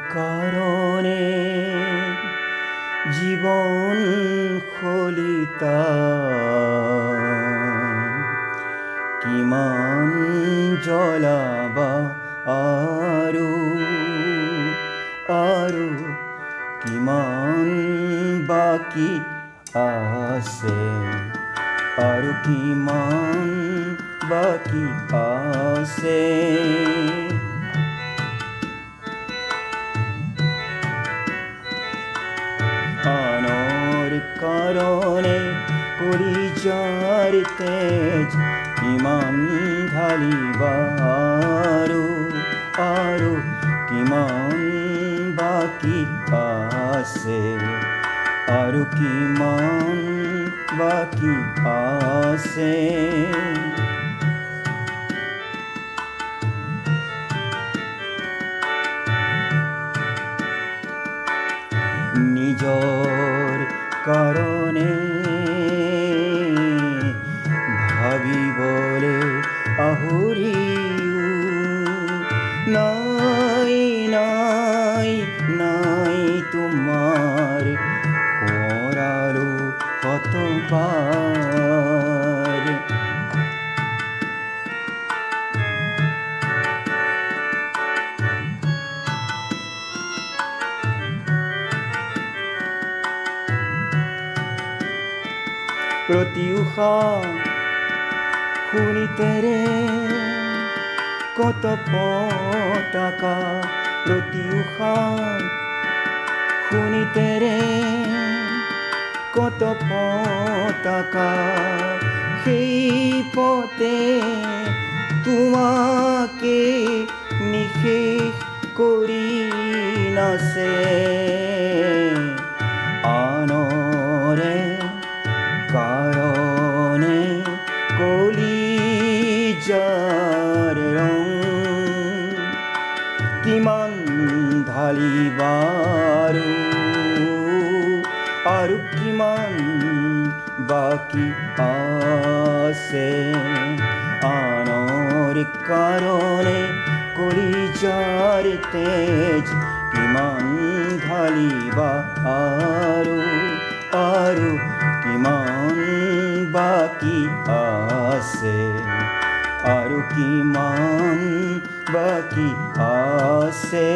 কাৰণে জীবন খলিতা কিমান জ্বলাবা আৰু কিমান বাকী আছে আৰু কিমান বাকী আছে আনৰ কাৰণে কলিজাৰ তেজ কিমান ঢালিবা আৰু কিমান বাকী আছে আৰু কিমান বাকী আছে নিজৰ কাৰণে ভাবিবলে আহুৰিও নাই তোমাৰ কৰালো কতবাৰ প্ৰতি উশাহ শুনিতেৰে কত পতাকা প্ৰতি উশাহ শুনিতেৰে কত পতাকা সেই পথে তোমাকে নিশেষ কৰি নাচে আনৰে কাৰণে কলিজাৰ ৰং কিমান ঢালিবা আৰু কিমান বাকী আছে আনৰ কাৰণে কলিজাৰ তেজ কিমান ঢালিবা আৰু কিমান বাকী আছে আৰু কিমান বাকী আছে